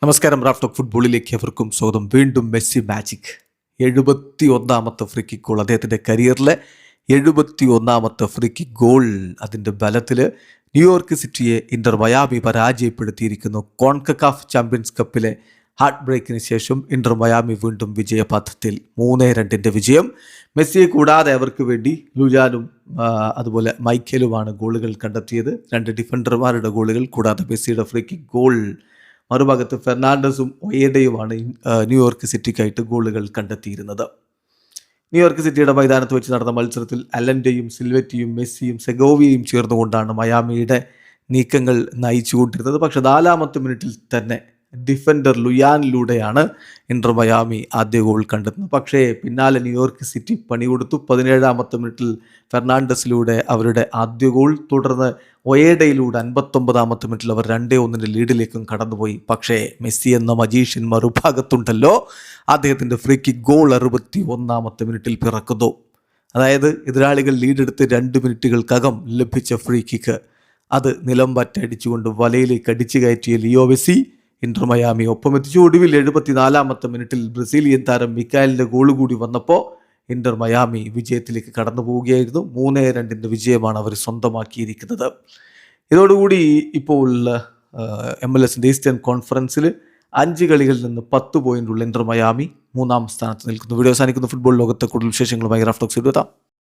നമസ്കാരം. Raf talk ഫുട്ബോളിലേക്ക് അവർക്കും സ്വാഗതം. വീണ്ടും മെസ്സി മാജിക്. 71ാമത്തെ ഫ്രീ കിക്ക് ഗോൾ, അദ്ദേഹത്തിൻ്റെ കരിയറിലെ 71ാമത്തെ ഫ്രീ കിക്ക് ഗോൾ. അതിൻ്റെ ബലത്തിൽ ന്യൂയോർക്ക് സിറ്റിയെ ഇന്റർ മയാമി പരാജയപ്പെടുത്തിയിരിക്കുന്നു. കോൺകക്കാഫ് ചാമ്പ്യൻസ് കപ്പിലെ ഹാർട്ട് ബ്രേക്കിന് ശേഷം ഇന്റർ മയാമി വീണ്ടും വിജയപഥത്തിൽ 3-2 വിജയം. മെസ്സിയെ കൂടാതെ അവർക്ക് വേണ്ടി ലുജാനും അതുപോലെ മൈക്കേലുമാണ് ഗോളുകൾ കണ്ടെത്തിയത്. 2 ഡിഫൻഡർമാരുടെ ഗോളുകൾ, കൂടാതെ മെസ്സിയുടെ ഫ്രീ കിക്ക് ഗോൾ. മറുഭാഗത്ത് ഫെർണാണ്ടസും ഒയേഡയുമാണ് ന്യൂയോർക്ക് സിറ്റിക്കായിട്ട് ഗോളുകൾ കണ്ടെത്തിയിരുന്നത്. ന്യൂയോർക്ക് സിറ്റിയുടെ മൈതാനത്ത് വെച്ച് നടന്ന മത്സരത്തിൽ അലൻ്റെയും സിൽവറ്റിയും മെസ്സിയും സെഗോവിയയും ചേർന്നുകൊണ്ടാണ് മയാമിയുടെ നീക്കങ്ങൾ നയിച്ചുകൊണ്ടിരുന്നത്. പക്ഷേ 4ാമത്തെ മിനിറ്റിൽ തന്നെ ഡിഫൻഡർ ലുയാനിലൂടെയാണ് ഇന്റർ മയാമി ആദ്യ ഗോൾ കണ്ടെത്തുന്നത്. പക്ഷേ പിന്നാലെ ന്യൂയോർക്ക് സിറ്റി പണി കൊടുത്തു. 17ാമത്തെ മിനിറ്റിൽ ഫെർണാണ്ടസിലൂടെ അവരുടെ ആദ്യ ഗോൾ, തുടർന്ന് ഒയേഡയിലൂടെ 59ാമത്തെ മിനിറ്റിൽ അവർ 2-1 ലീഡിലേക്കും കടന്നുപോയി. പക്ഷേ മെസ്സി എന്ന മജീഷ്യൻ മറുഭാഗത്തുണ്ടല്ലോ, അദ്ദേഹത്തിൻ്റെ ഫ്രീ കിക്ക് ഗോൾ 61ാമത്തെ മിനിറ്റിൽ പിറക്കുന്നു. അതായത് എതിരാളികൾ ലീഡെടുത്ത് 2 മിനിറ്റുകൾക്കകം ലഭിച്ച ഫ്രീ കിക്ക്, അത് നിലം പറ്റടിച്ചുകൊണ്ട് വലയിലേക്ക് അടിച്ചു കയറ്റിയ ലിയോ മെസ്സി ഇന്റർ മയാമി ഒപ്പമെത്തിച്ചു. ഒടുവിൽ 74ാമത്തെ മിനിറ്റിൽ ബ്രസീലിയൻ താരം മിക്കായലിൻ്റെ ഗോൾ കൂടി വന്നപ്പോൾ ഇന്റർ മയാമി വിജയത്തിലേക്ക് കടന്നു പോവുകയായിരുന്നു. 3-2 വിജയമാണ് അവർ സ്വന്തമാക്കിയിരിക്കുന്നത്. ഇതോടുകൂടി ഇപ്പോൾ MLS ഈസ്റ്റേൺ കോൺഫറൻസിൽ 5 കളികളിൽ നിന്ന് 10 പോയിന്റുള്ള ഇന്റർ മയാമി 3ാം സ്ഥാനത്ത് നിൽക്കുന്നു. വീഡിയോ അവസാനിക്കുന്ന. ഫുട്ബോൾ ലോകത്തെ കൂടുതൽ വിശേഷങ്ങളുമായി റാഫ് ടോക്സ് എത്താം.